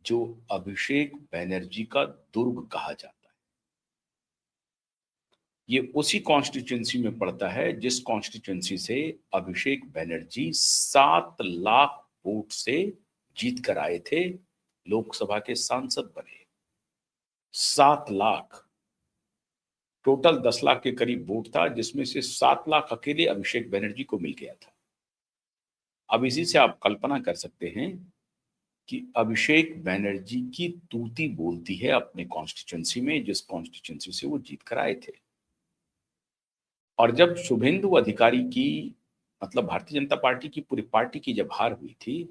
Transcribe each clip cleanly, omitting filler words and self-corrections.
जो अभिषेक बैनर्जी का दुर्ग कहा जाता है, ये उसी कॉन्स्टिट्यूएंसी में पड़ता है जिस कॉन्स्टिट्यूएंसी से अभिषेक बैनर्जी 7 लाख वोट से जीत कर आए थे, लोकसभा के सांसद बने। 7 लाख, टोटल 10 लाख के करीब वोट था, जिसमें से 7 लाख अकेले अभिषेक बैनर्जी को मिल गया था। अब इसी से आप कल्पना कर सकते हैं कि अभिषेक बैनर्जी की तूती बोलती है अपने कॉन्स्टिट्यूएंसी में, जिस कॉन्स्टिट्यूएंसी से वो जीत कर आए थे। और जब शुभेंदु अधिकारी की, मतलब भारतीय जनता पार्टी की पूरी पार्टी की जब हार हुई थी,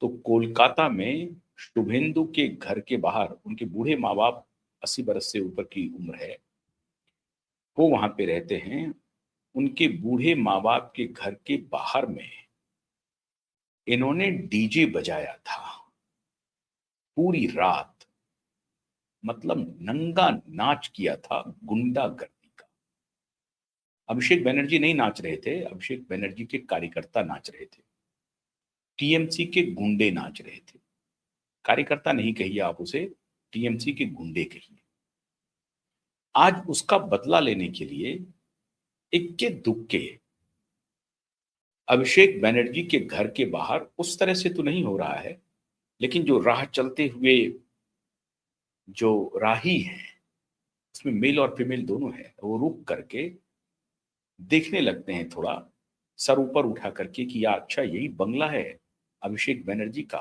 तो कोलकाता में शुभेंदु के घर के बाहर उनके बूढ़े माँ बाप, 80 बरस से ऊपर की उम्र है, वो वहां पे रहते हैं। उनके बूढ़े माँ बाप के घर के बाहर में इन्होंने डीजे बजाया था पूरी रात, मतलब नंगा नाच किया था, गुंडागर्दी का। अभिषेक बैनर्जी नहीं नाच रहे थे, अभिषेक बैनर्जी के कार्यकर्ता नाच रहे थे, टीएमसी के गुंडे नाच रहे थे। कार्यकर्ता नहीं कहिए आप उसे, टीएमसी के गुंडे कहिए। आज उसका बदला लेने के लिए इक्के दुक्के अभिषेक बैनर्जी के घर के बाहर, उस तरह से तो नहीं हो रहा है, लेकिन जो राह चलते हुए जो राही हैं, उसमें मेल और फीमेल दोनों है, वो रुक करके देखने लगते हैं, थोड़ा सर ऊपर उठा करके कि यार अच्छा यही बंगला है अभिषेक बैनर्जी का।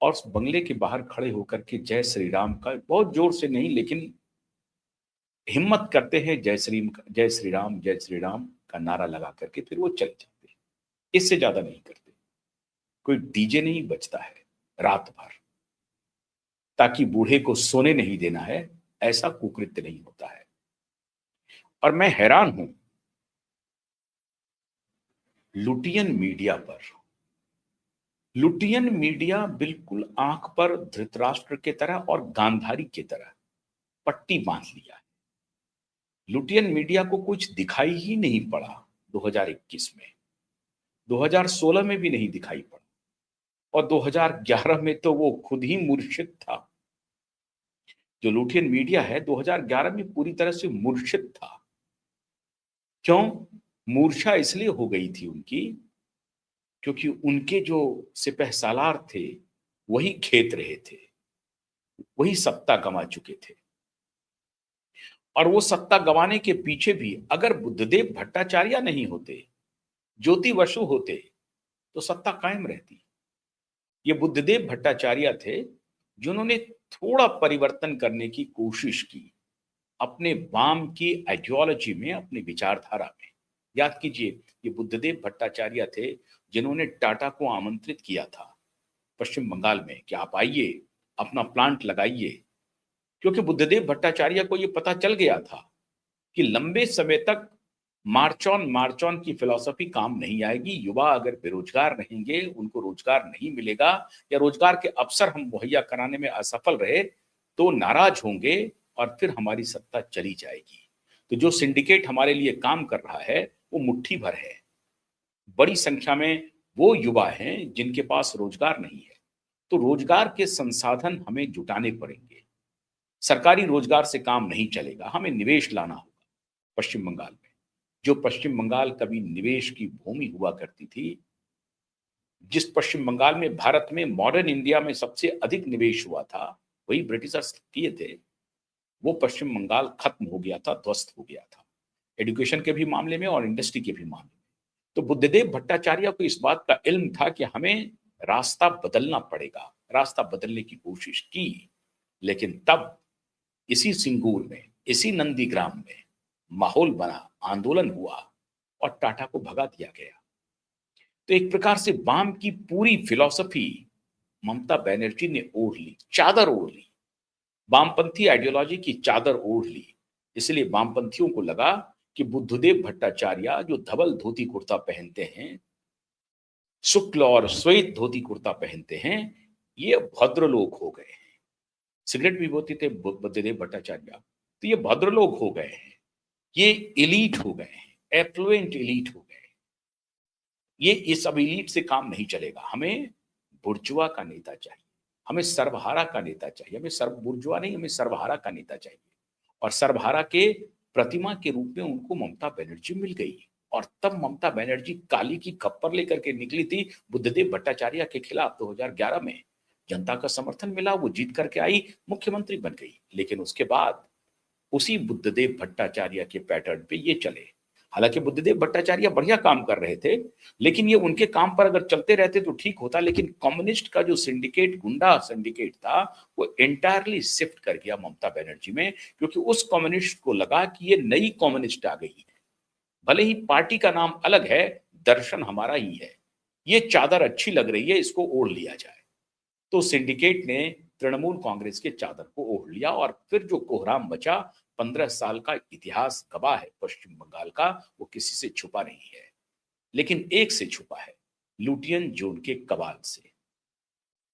और उस बंगले के बाहर खड़े होकर के जय श्री राम का, बहुत जोर से नहीं लेकिन हिम्मत करते हैं, जय श्री राम का नारा लगा करके फिर वो चले जाते हैं। इससे ज्यादा नहीं करते। कोई डीजे नहीं बजता है रात भर, ताकि बूढ़े को सोने नहीं देना है, ऐसा कुकृत्य नहीं होता है। और मैं हैरान हूं लुटियन मीडिया पर। लुटियन मीडिया बिल्कुल आंख पर धृतराष्ट्र के तरह और गांधारी की तरह पट्टी बांध लिया है। लुटियन मीडिया को कुछ दिखाई ही नहीं पड़ा 2021 में, 2016 में भी नहीं दिखाई पड़ा, और 2011 में तो वो खुद ही मुर्शिद था। जो लुटियन मीडिया है 2011 में पूरी तरह से मुर्शिद था। क्यों मूर्छा इसलिए हो गई थी उनकी, क्योंकि उनके जो सिपहसालार थे वही खेत रहे थे, वही सत्ता गंवा चुके थे। और वो सत्ता गंवाने के पीछे भी अगर बुद्धदेव भट्टाचार्य नहीं होते, ज्योति बसु होते, तो सत्ता कायम रहती। ये बुद्धदेव भट्टाचार्य थे जिन्होंने थोड़ा परिवर्तन करने की कोशिश की अपने वाम की आइडियोलॉजी में, अपनी विचारधारा में। याद कीजिए, ये बुद्धदेव भट्टाचार्य थे जिन्होंने टाटा को आमंत्रित किया था पश्चिम बंगाल में कि आप आइए, अपना प्लांट लगाइए। क्योंकि बुद्धदेव भट्टाचार्य को यह पता चल गया था कि लंबे समय तक मार्च ऑन की फिलॉसफी काम नहीं आएगी। युवा अगर बेरोजगार रहेंगे, उनको रोजगार नहीं मिलेगा, या रोजगार के अवसर हम मुहैया कराने में असफल रहे, तो नाराज होंगे और फिर हमारी सत्ता चली जाएगी। तो जो सिंडिकेट हमारे लिए काम कर रहा है वो मुट्ठी भर है। बड़ी संख्या में वो युवा हैं जिनके पास रोजगार नहीं है। तो रोजगार के संसाधन हमें जुटाने पड़ेंगे। सरकारी रोजगार से काम नहीं चलेगा, हमें निवेश लाना होगा पश्चिम बंगाल में। जो पश्चिम बंगाल कभी निवेश की भूमि हुआ करती थी, जिस पश्चिम बंगाल में भारत में मॉडर्न इंडिया में सबसे अधिक निवेश हुआ था, वही ब्रिटिशर्स किए थे, वो पश्चिम बंगाल खत्म हो गया था, ध्वस्त हो गया था, एजुकेशन के भी मामले में और इंडस्ट्री के भी मामले में। तो बुद्धदेव भट्टाचार्य को इस बात का इल्म था कि हमें रास्ता बदलना पड़ेगा। रास्ता बदलने की कोशिश की, लेकिन तब इसी सिंगूर में, इसी नंदीग्राम में माहौल बना, आंदोलन हुआ और टाटा को भगा दिया गया। तो एक प्रकार से वाम की पूरी फिलॉसफी ममता बनर्जी ने ओढ़ ली, चादर ओढ़ ली, वामपंथी आइडियोलॉजी की चादर ओढ़ ली। इसलिए वामपंथियों को लगा कि बुद्धदेव भट्टाचार्य जो धवल धोती कुर्ता पहनते हैं, शुक्ल और श्वेत धोती कुर्ता पहनते हैं, ये भद्रलोक हो गए हैं। सिगरेट भी बोते थे बुद्धदेव भट्टाचार्य, तो ये भद्रलोक हो गए हैं, ये एलीट हो गए हैं, एफ्लुएंट एलीट हो गए। ये सब एलीट से काम नहीं चलेगा, हमें बुर्जुआ का नेता चाहिए। हमें सर्वहारा का नेता चाहिए, हमें सर्वबुर्जुआ नहीं, हमें सर्वहारा का नेता चाहिए। और सर्वहारा के प्रतिमा के रूप में उनको ममता बनर्जी मिल गई। और तब ममता बनर्जी काली की खप्पर लेकर के निकली थी बुद्धदेव भट्टाचार्य के खिलाफ 2011 में। जनता का समर्थन मिला, वो जीत करके आई, मुख्यमंत्री बन गई। लेकिन उसके बाद उसी बुद्धदेव भट्टाचार्य के पैटर्न पे ये चले। हालांकि बुद्धदेव भट्टाचार्य बढ़िया काम कर रहे थे, लेकिन ये उनके काम पर अगर चलते रहते तो ठीक होता। लेकिन कम्युनिस्ट का जो सिंडिकेट, गुंडा सिंडिकेट था, वो एंटायरली शिफ्ट कर गया ममता बनर्जी में, क्योंकि उस कम्युनिस्ट को लगा कि ये नई कम्युनिस्ट आ गई है। भले ही पार्टी का नाम अलग है, दर्शन हमारा ही है, ये चादर अच्छी लग रही है, इसको ओढ़ लिया जाए। तो सिंडिकेट ने तृणमूल कांग्रेस के चादर को ओढ़ लिया और फिर जो कोहराम बचा, 15 साल का इतिहास गवाह है पश्चिम बंगाल का, वो किसी से छुपा नहीं है। लेकिन एक से छुपा है, लुटियन जोन के कबाल से,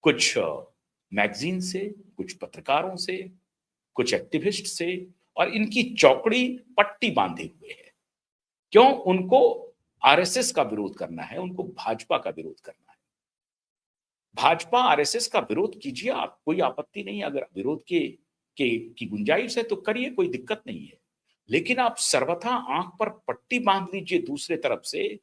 कुछ मैगजीन से, कुछ पत्रकारों से, कुछ एक्टिविस्ट से, और इनकी चौकड़ी पट्टी बांधे हुए है। क्यों? उनको आरएसएस का विरोध करना है, उनको भाजपा का विरोध करना है। भाजपा आरएसएस का विरोध कीजिए आप, कोई आपत्ति नहीं। अगर विरोध की गुंजाइश है तो करिए, कोई दिक्कत नहीं है। लेकिन आप सर्वथा आंख पर पट्टी बांध लीजिए दूसरे तरफ से